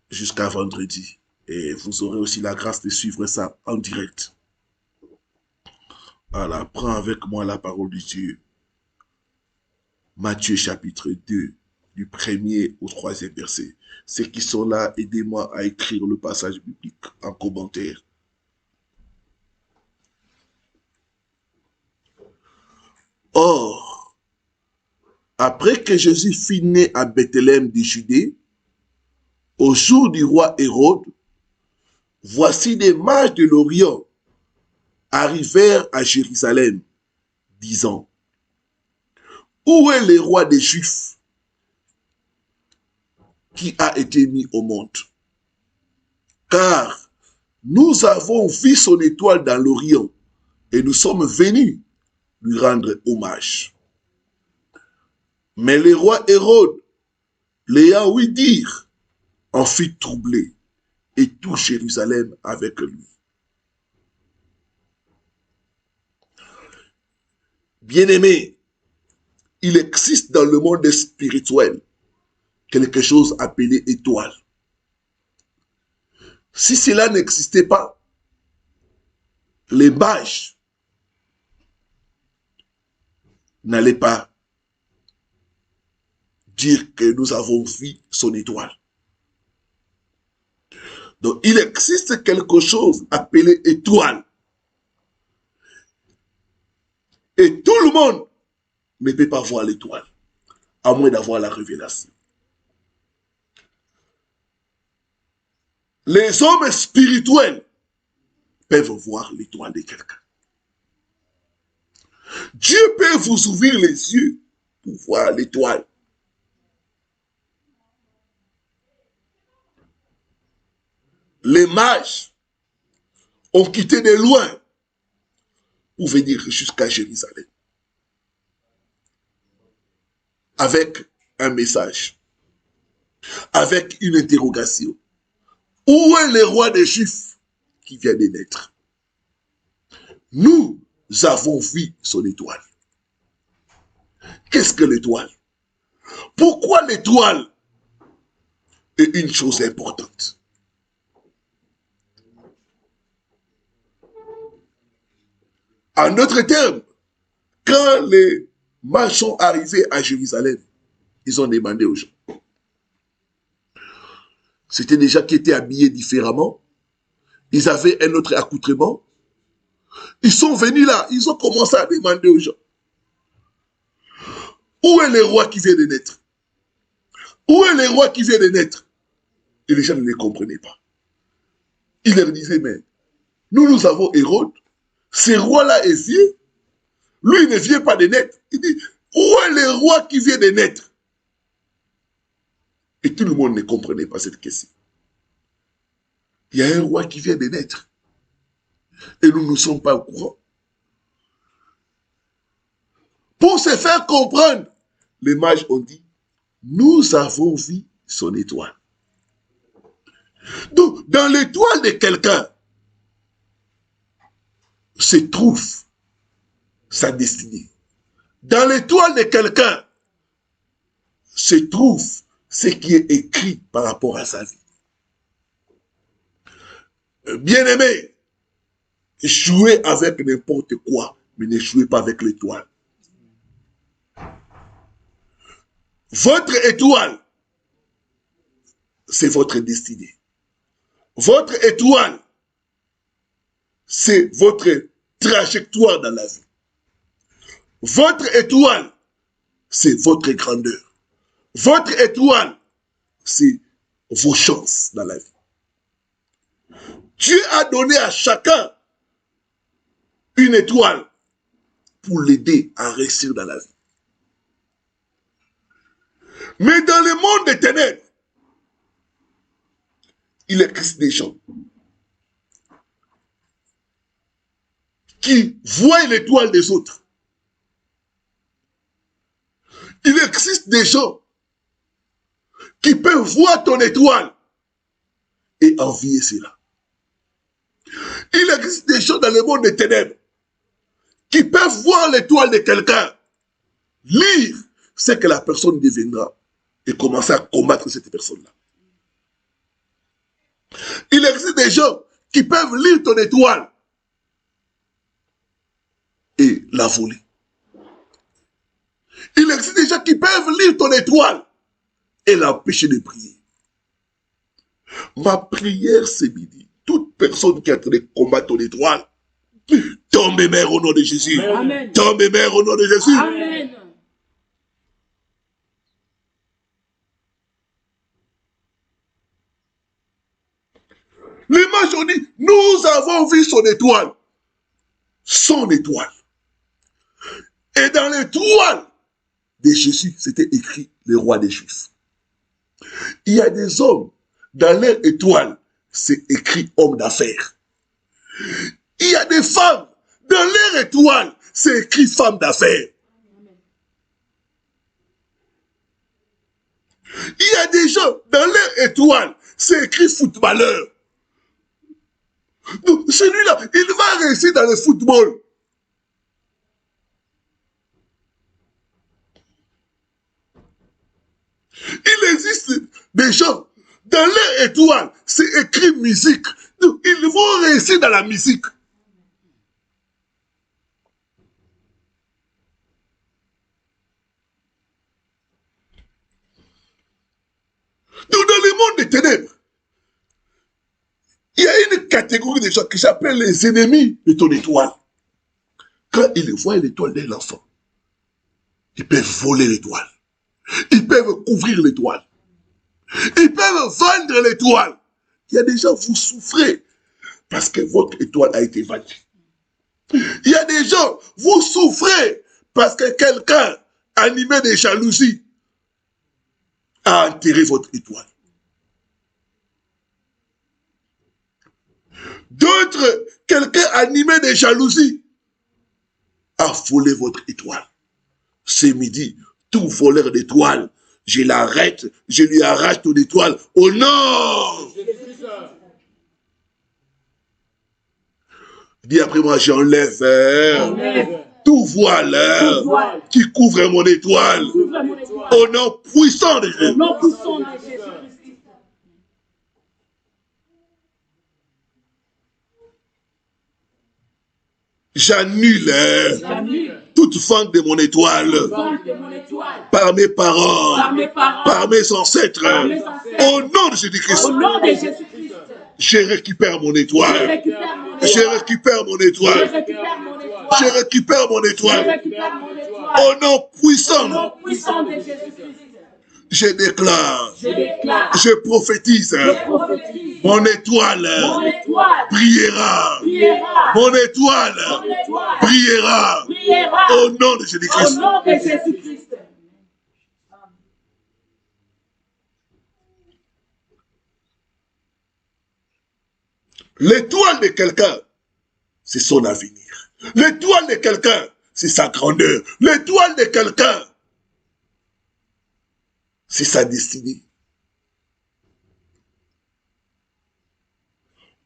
jusqu'à vendredi. Et vous aurez aussi la grâce de suivre ça en direct. Voilà, prends avec moi la parole de Dieu. Matthieu chapitre 2, du 1er au 3e verset. Ceux qui sont là, aidez-moi à écrire le passage biblique en commentaire. Or, après que Jésus fut né à Bethléem de Judée, au jour du roi Hérode, voici des mages de l'Orient arrivèrent à Jérusalem, disant, où est le roi des Juifs qui a été mis au monde? Car nous avons vu son étoile dans l'Orient et nous sommes venus lui rendre hommage. Mais le roi Hérode, l'ayant ouï dire, en fut troublé et tout Jérusalem avec lui. Bien-aimés, il existe dans le monde spirituel quelque chose appelé étoile. Si cela n'existait pas, les mages n'allaient pas dire que nous avons vu son étoile. Donc, il existe quelque chose appelé étoile. Et tout le monde ne peut pas voir l'étoile, à moins d'avoir la révélation. Les hommes spirituels peuvent voir l'étoile de quelqu'un. Dieu peut vous ouvrir les yeux pour voir l'étoile. Les mages ont quitté de loin pour venir jusqu'à Jérusalem avec un message, avec une interrogation. Où est le roi des Juifs qui vient de naître? Nous avons vu son étoile. Qu'est-ce que l'étoile? Pourquoi l'étoile est une chose importante? En d'autres termes, quand les mages sont arrivés à Jérusalem, ils ont demandé aux gens. C'était des gens qui étaient habillés différemment. Ils avaient un autre accoutrement. Ils sont venus là, ils ont commencé à demander aux gens. Où est le roi qui vient de naître? Où est le roi qui vient de naître? Et les gens ne les comprenaient pas. Ils leur disaient, mais nous avons Hérode. Ce roi-là est vieux. Lui, il ne vient pas de naître. Il dit, où est le roi qui vient de naître? Et tout le monde ne comprenait pas cette question. Il y a un roi qui vient de naître. Et nous ne sommes pas au courant. Pour se faire comprendre, les mages ont dit, nous avons vu son étoile. Donc, dans l'étoile de quelqu'un se trouve sa destinée. Dans l'étoile de quelqu'un se trouve ce qui est écrit par rapport à sa vie. Bien-aimé, jouez avec n'importe quoi, mais ne jouez pas avec l'étoile. Votre étoile, c'est votre destinée. Votre étoile, c'est votre trajectoire dans la vie. Votre étoile, c'est votre grandeur. Votre étoile, c'est vos chances dans la vie. Dieu a donné à chacun une étoile pour l'aider à réussir dans la vie. Mais dans le monde des ténèbres, il existe des gens qui voient l'étoile des autres. Il existe des gens qui peuvent voir ton étoile et envier cela. Il existe des gens dans le monde des ténèbres qui peuvent voir l'étoile de quelqu'un, lire ce que la personne deviendra et commencer à combattre cette personne-là. Il existe des gens qui peuvent lire ton étoile et la voler. Il existe des gens qui peuvent lire ton étoile et l'empêcher de prier. Ma prière ce midi, toute personne qui est en train de combattre ton étoile, tombe et mère au nom de Jésus.
Amen.
Tombe et mère au nom de Jésus.
Amen.
L'image, on dit, nous avons vu son étoile. Son étoile. Et dans l'étoile de Jésus, c'était écrit le roi des Juifs. Il y a des hommes, dans leur étoile, c'est écrit homme d'affaires. Il y a des femmes, dans leur étoile, c'est écrit femme d'affaires. Il y a des gens, dans leur étoile, c'est écrit footballeur. Donc, celui-là, il va réussir dans le football. Il existe des gens, dans leur étoile, c'est écrit musique. Donc, ils vont réussir dans la musique. Donc, dans le monde des ténèbres, il y a une catégorie de gens qui s'appellent les ennemis de ton étoile. Quand ils voient l'étoile d'un enfant, ils peuvent voler l'étoile. Ils peuvent couvrir l'étoile. Ils peuvent vendre l'étoile. Il y a des gens, vous souffrez parce que votre étoile a été vendue. Il y a des gens, vous souffrez parce que quelqu'un, animé de jalousie, a enterré votre étoile. D'autres, quelqu'un animé de jalousie a volé votre étoile. Ce midi, tout voleur d'étoile, je l'arrête, je lui arrache ton étoile au nom. Dis après moi, j'enlève tout voile qui couvre mon étoile au nom puissant de Jésus. J'annule toute fente de mon étoile par mes parents, par mes ancêtres, au nom de Jésus-Christ. Je récupère mon étoile. Je récupère mon étoile. Je récupère mon étoile. Au nom puissant de Jésus-Christ. Je déclare, je prophétise, mon étoile priera, mon étoile priera au nom de Jésus-Christ. L'étoile de quelqu'un, c'est son avenir. L'étoile de quelqu'un, c'est sa grandeur. L'étoile de quelqu'un, c'est sa destinée.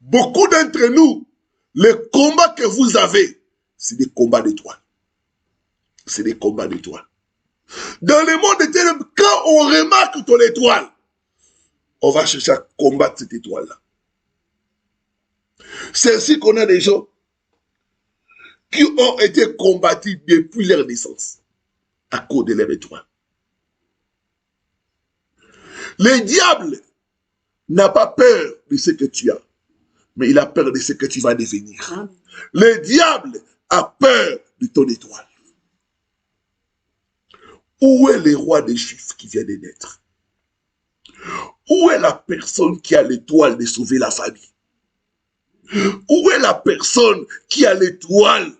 Beaucoup d'entre nous, les combats que vous avez, c'est des combats d'étoiles. C'est des combats d'étoiles. Dans le monde des ténèbres, quand on remarque ton étoile, on va chercher à combattre cette étoile-là. C'est ainsi qu'on a des gens qui ont été combattus depuis leur naissance à cause de leur étoile. Le diable n'a pas peur de ce que tu as, mais il a peur de ce que tu vas devenir. Le diable a peur de ton étoile. Où est le roi des Juifs qui vient de naître? Où est la personne qui a l'étoile de sauver la famille? Où est la personne qui a l'étoile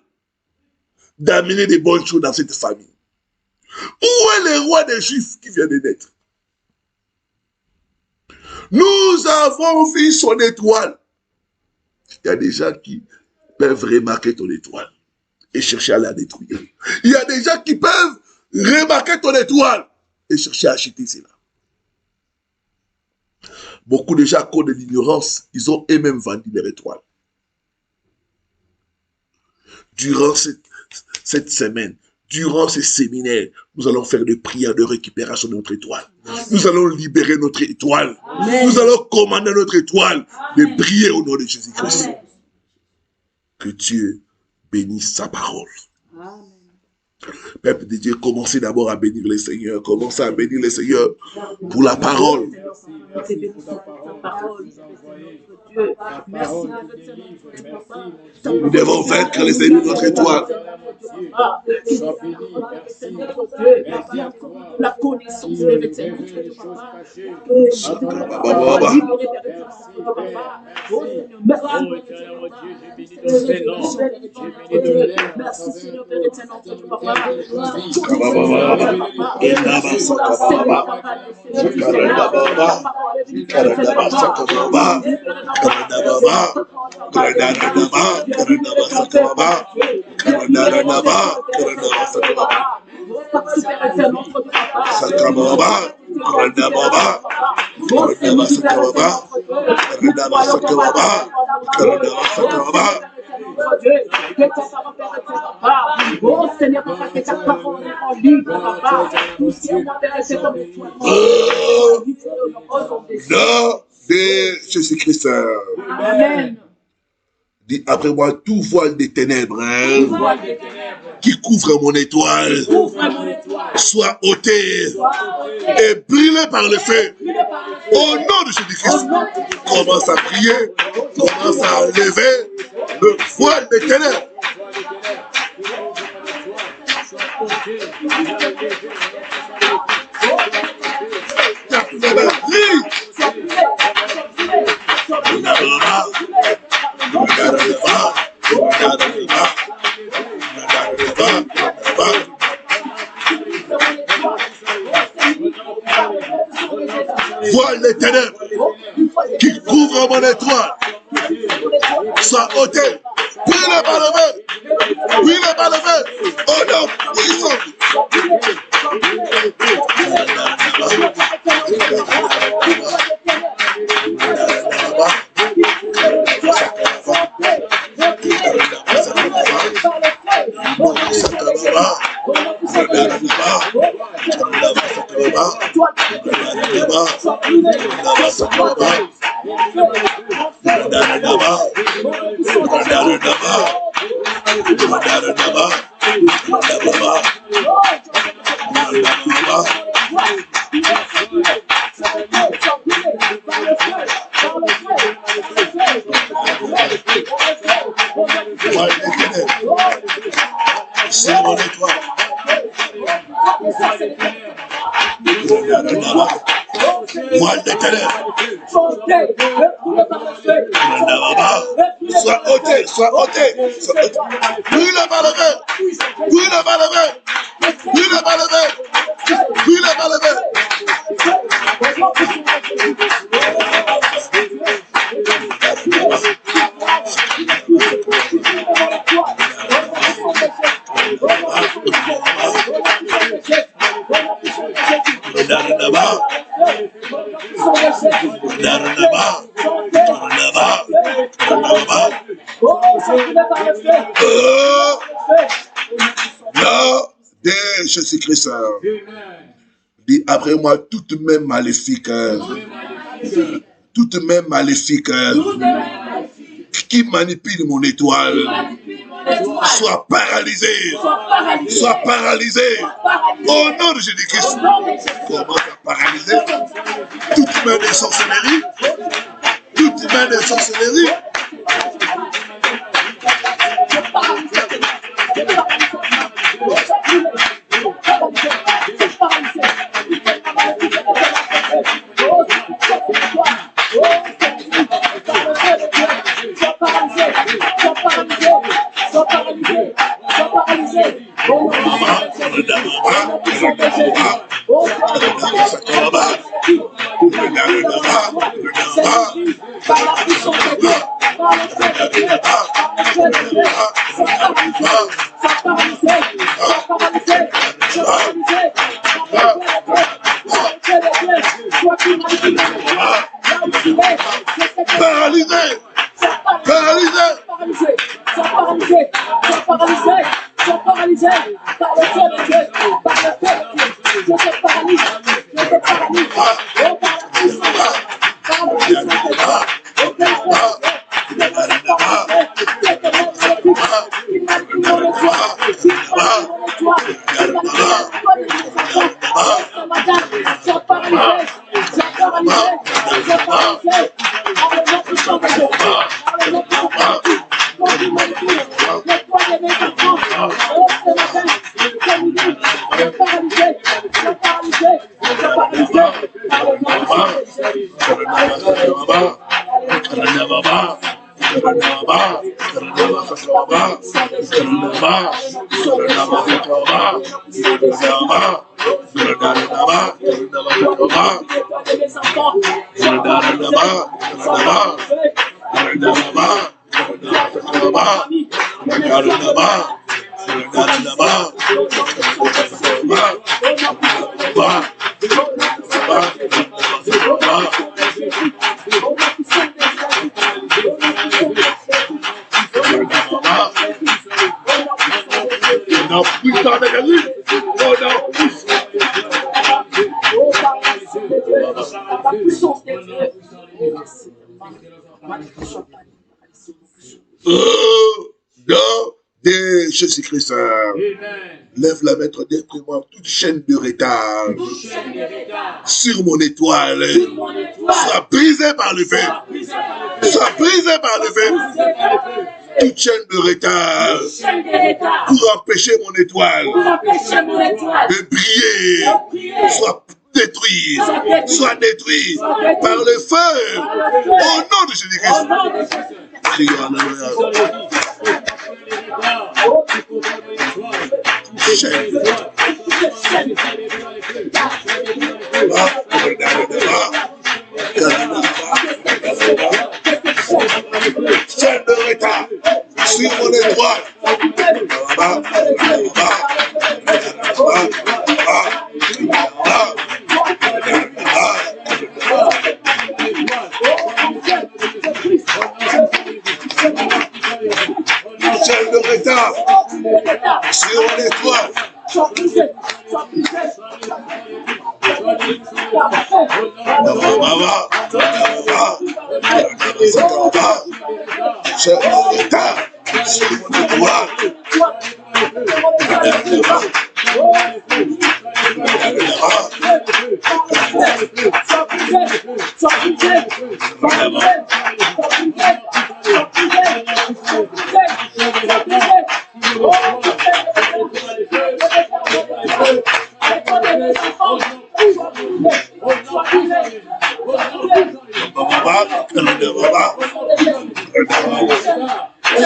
d'amener des bonnes choses dans cette famille? Où est le roi des Juifs qui vient de naître? Nous avons vu son étoile. Il y a des gens qui peuvent remarquer ton étoile et chercher à la détruire. Il y a des gens qui peuvent remarquer ton étoile et chercher à acheter cela. Beaucoup de gens, à cause de l'ignorance, ils ont eux-mêmes vendu leur étoile. Durant cette semaine, durant ces séminaires, nous allons faire des prières de récupération de notre étoile. Nous allons libérer notre étoile. Nous allons commander notre étoile de briller au nom de Jésus-Christ. Que Dieu bénisse sa parole. Peuple de Dieu, commencez d'abord à bénir le Seigneur. Commencez à bénir le Seigneur pour la parole. Nous devons vaincre les ennemis de notre étoile.
La connaissance de l'éternel. Merci Seigneur Père éternel, papa.
Nom de Jésus-Christ.
Amen.
Dis après moi, tout voile des ténèbres qui couvre mon étoile soit ôté et brûlé par le feu. Au nom de Jésus-Christ, commence à prier, commence à lever le voile des ténèbres. Voile des ténèbres qui couvre mon étoile soit ôté, puis le bas levé, puis le bas levé, au nom puissant. C'est mon étoile. Voile de ténèbres. Sois ôté, sois ôté. Puis le bas levé, puis le bas levé, puis le bas levé, puis le bas levé. Jésus-Christ. Dis après moi, toute main maléfique. Toute main maléfique. Qui manipule mon étoile. Soit paralysé. Soit paralysé. Au nom de Jésus-Christ. Comment à paralyser? Toute main de sorcellerie. Toute main de sorcellerie. Jésus-Christ, lève la maître d'après moi toute chaîne de retard sur mon étoile, soit brisée par le feu, soit brisée par le feu, toute chaîne de retard pour empêcher mon étoile de briller, soit détruit par le feu, au nom de Jésus-Christ. Prions, alléluia. Chaîne de retard sur mon étoile. Chaîne de retard sur mon étoile.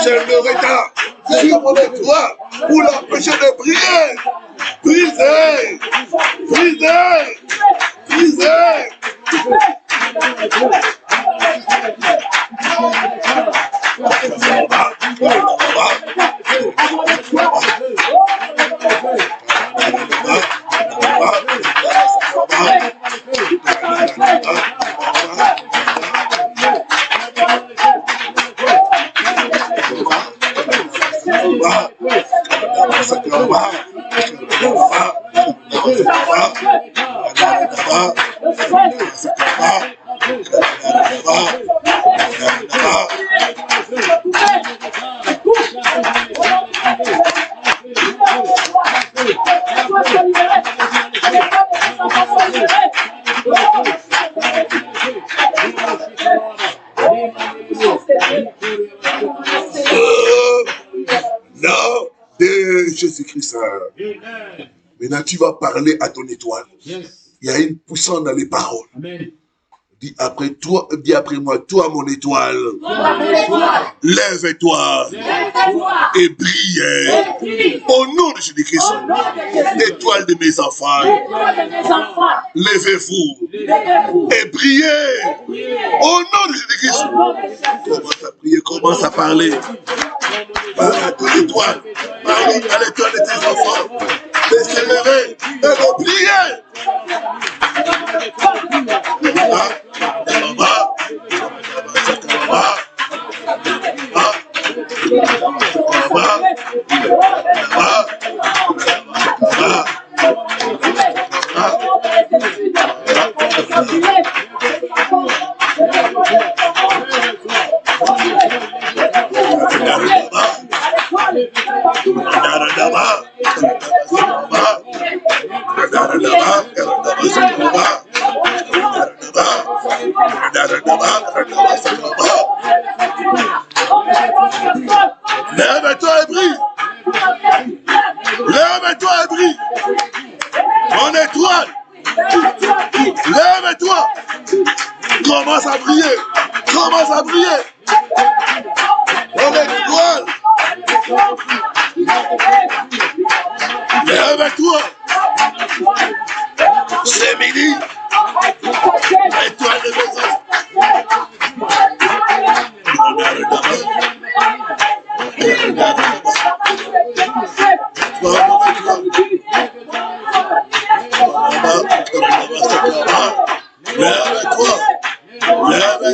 Chaîne de retard sur mon étoile pour l'empêcher de briller. Brisez, brisez, brisez. Nom de Jésus-Christ. Maintenant, tu vas parler à ton étoile. Il y a une puissance dans les paroles.
Amen.
Dis après moi, toi mon étoile, lève-toi et brille. Au nom de Jésus-Christ, l'étoile de mes enfants, levez-vous et brillez. Au nom de Jésus-Christ, commence à prier, commence à parler. Parle à ton étoile, parle à l'étoile de tes enfants, de se lever et de briller. Lève-toi et brille. Lève-toi et brille. Mon étoile. Lève-toi. Commence à briller. Commence à briller. Mon étoile. Lève-toi. C'est midi. Étoile de maison. Lève-toi.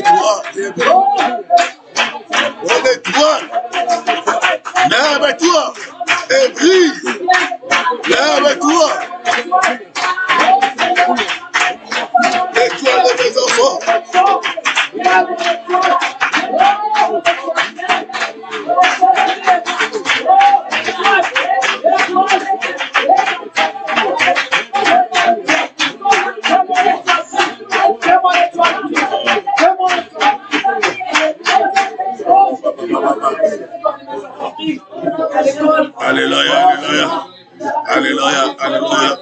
Lève-toi. Mon étoile. Lève-toi et brille. Lève-toi. L'étoile de mes enfants. Alléluia, alléluia. Alléluia, alléluia.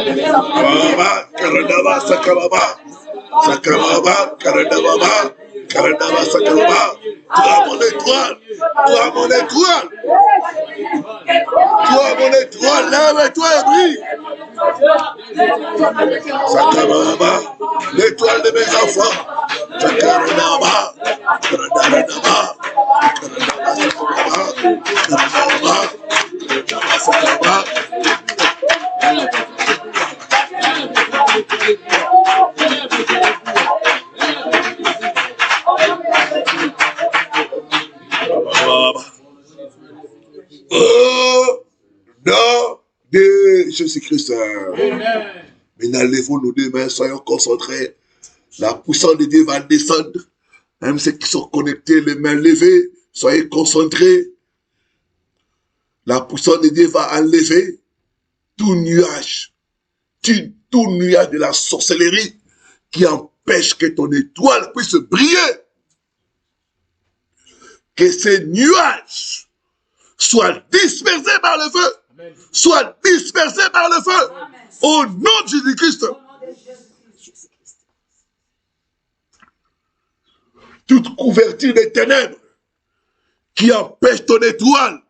Baba, Karadaba, Sakababa, Sakababa, Karadababa, Karadaba, Sakababa. Toi mon étoile, toi mon étoile, toi mon étoile, lève-toi et brille. Sakababa, l'étoile de mes enfants. Sakababa, Karadababa, Karadababa, Sakababa. Au nom de Jésus-Christ. Maintenant, levons nos deux mains, soyons concentrés. La puissance de Dieu va descendre. Même ceux qui sont connectés, les mains levées, soyez concentrés. La puissance de Dieu va enlever tout nuage de la sorcellerie qui empêche que ton étoile puisse briller. Que ces nuages soient dispersés par le feu. Amen. Soient dispersés par le feu. Amen. Au nom de Jésus-Christ. Toute couverture des ténèbres qui empêche ton étoile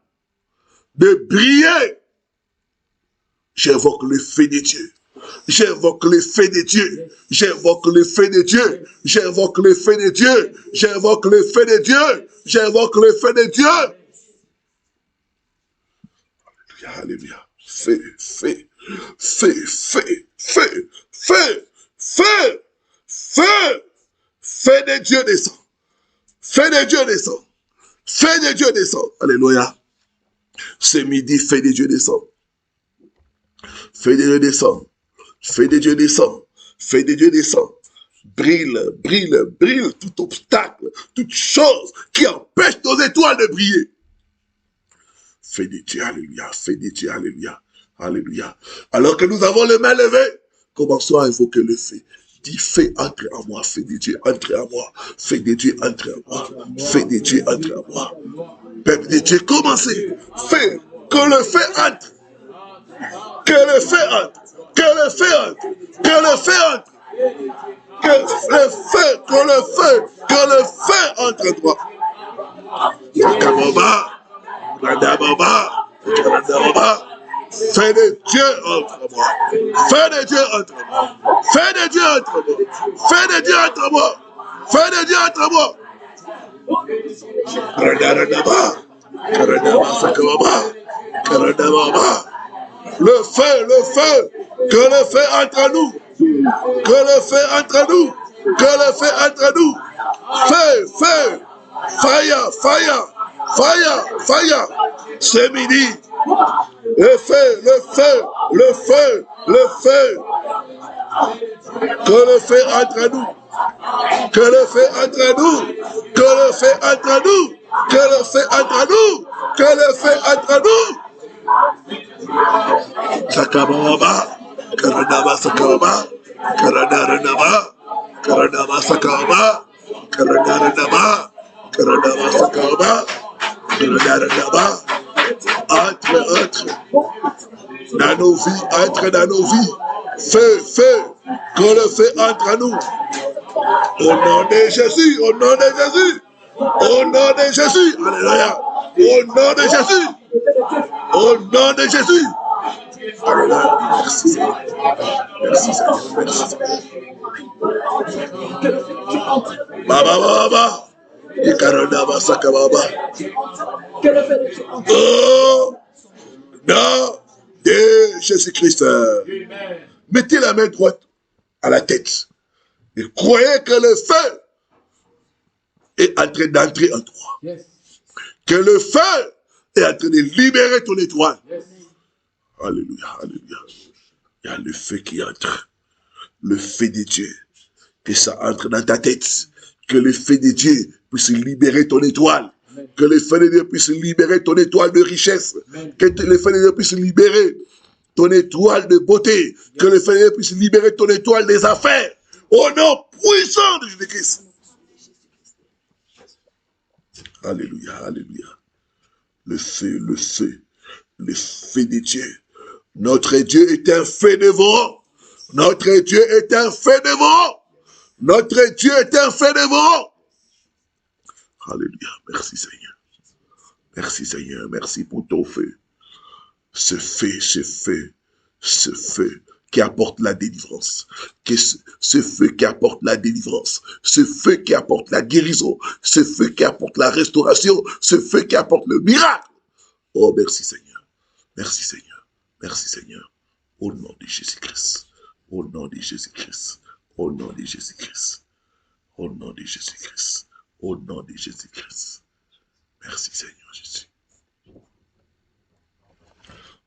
de briller, j'invoque le feu de Dieu. J'invoque le feu de Dieu. J'invoque le feu de Dieu. J'invoque le feu de Dieu. J'invoque le feu de Dieu. J'invoque le feu de Dieu. Alléluia, alléluia. Feu, feu, feu, feu, feu, feu, feu, feu, feu de Dieu descend. Feu de Dieu descend. Feu de Dieu descend. Alléluia. Ce midi, feu de Dieu descend. Feu de Dieu descend. Feu de Dieu descend. Feu de Dieu descend. brille tout obstacle, toute chose qui empêche nos étoiles de briller. Fais des dieux, alléluia, fais des dieux, alléluia, alléluia. Alors que nous avons les mains levées, commençons à invoquer le feu. Dis, fais entrer en moi, fais des dieux, entrer en moi, fais des dieux, entrer en moi, fais des dieux, entrer en moi. Peuple de Dieu, commencez, fais que le feu entre, que le feu entre, que le feu entre, que le feu entre, que le feu, que le feu, que le feu entre en toi. Sakababa, Radababa, Radababa. Fais des dieux entre moi. Fais des dieux entre moi. Fais des dieux entre moi. Fais des dieux entre moi. Fais des dieux entre moi. Radababa, Radababa, Sakababa, Radababa. Le feu, que le feu entre nous. Que le feu entre nous. Que le feu entre nous. Feu. Fire, fire, fire, fire. C'est midi. Le feu, le feu, le feu, le feu. Que le feu entre nous. Que le feu entre nous. Que le feu entre nous. Que le feu entre nous. Que le feu entre nous. Sakababa, Karadaba Sakababa, Karadaraba, Karadaba Sakababa, Karadaraba, Karadaba Sakababa, Karadaraba. Entre dans nos vies, entre dans nos vies. Feu, que le feu entre à nous. Au nom de Jésus, au nom de Jésus, au nom de Jésus, alléluia, au nom de Jésus, au nom de Jésus. Alléluia, merci Seigneur, merci Seigneur, merci Seigneur. Baba, Ikaradaba Sakababa. Oh, nom de Jésus-Christ. Mettez la main droite à la tête et croyez que le feu est en train d'entrer en toi. Yes. Que le feu est en train de libérer ton étoile. Yes. Alléluia, alléluia. Il y a le feu qui entre. Le feu de Dieu. Que ça entre dans ta tête. Que le feu de Dieu puisse libérer ton étoile. Amen. Que le feu de Dieu puisse libérer ton étoile de richesse. Amen. Que le feu de Dieu puisse libérer ton étoile de beauté. Yes. Que le feu de Dieu puisse libérer ton étoile des affaires. Au nom puissant de Jésus-Christ. Alléluia, alléluia. Le feu de Dieu. Notre Dieu est un feu dévorant. Notre Dieu est un feu dévorant. Notre Dieu est un feu dévorant. Alléluia. Merci Seigneur. Merci Seigneur. Merci pour ton feu. Ce feu qui apporte la délivrance. Ce feu qui apporte la délivrance. Ce feu qui apporte la guérison. Ce feu qui apporte la restauration. Ce feu qui apporte le miracle. Oh, merci Seigneur. Merci Seigneur. Merci Seigneur. Au nom de Jésus-Christ. Au nom de Jésus-Christ. Au nom de Jésus-Christ. Au nom de Jésus-Christ. Au nom de Jésus-Christ. Merci Seigneur Jésus.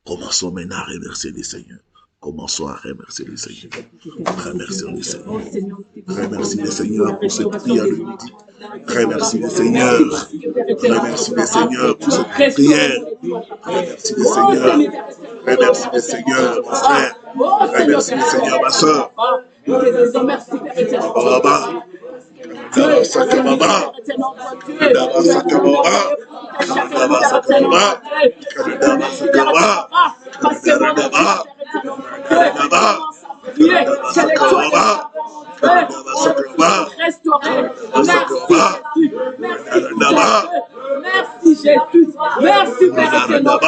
Commençons maintenant à remercier les Seigneurs. Commençons à remercier les Seigneurs. Remercions les Seigneurs. Remercie les Seigneurs pour cette prière de midi. Remercie les Seigneurs. Remercie les Seigneurs pour cette prière. Remercie les Seigneurs. Remercie les Seigneurs, mon frère. Remercie les Seigneurs, ma soeur. Baba. Daba Sakababa. Daba Sakababa. Daba Sakababa. Daba Sakababa. Daba
Merci Jésus. Merci Père de notre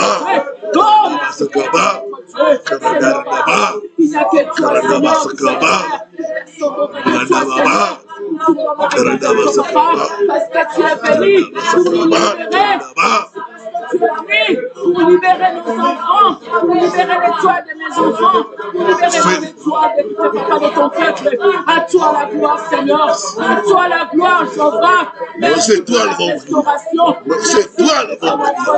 parce que tu es venu pour nous libérer. Tu es venu pour pour libérer nos enfants, pour libérer les joies de mes enfants, pour libérer les joies de ton peuple. À toi la gloire, Seigneur. À toi la gloire, Jéhovah. Merci pour la restauration.
C'est toi le bon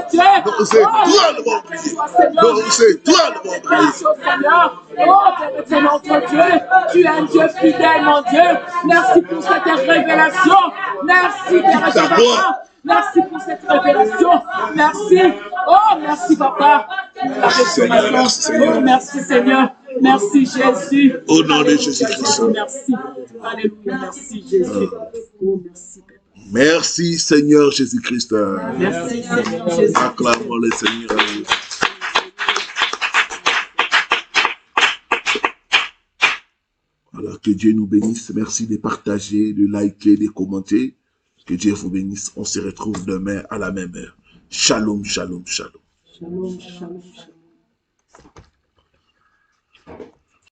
Dieu. C'est toi le bon Dieu. C'est toi le bon Dieu.
Seigneur. Oh, Père éternel, notre Dieu, tu es un Dieu fidèle, mon Dieu. Merci pour cette révélation. Merci, Père éternel. Merci pour cette révélation. Merci. Oh, merci, Papa. Pour la restauration. Oh, merci, Seigneur. Merci, Jésus.
Au nom de Jésus-Christ.
Merci. Alléluia. Merci, Jésus. Oh, merci, Père.
Merci, Seigneur Jésus-Christ.
Merci, Seigneur Jésus.
Acclamons le Seigneur. Alors, que Dieu nous bénisse. Merci de partager, de liker, de commenter. Que Dieu vous bénisse. On se retrouve demain à la même heure. Shalom, shalom, shalom.
Shalom, shalom, shalom.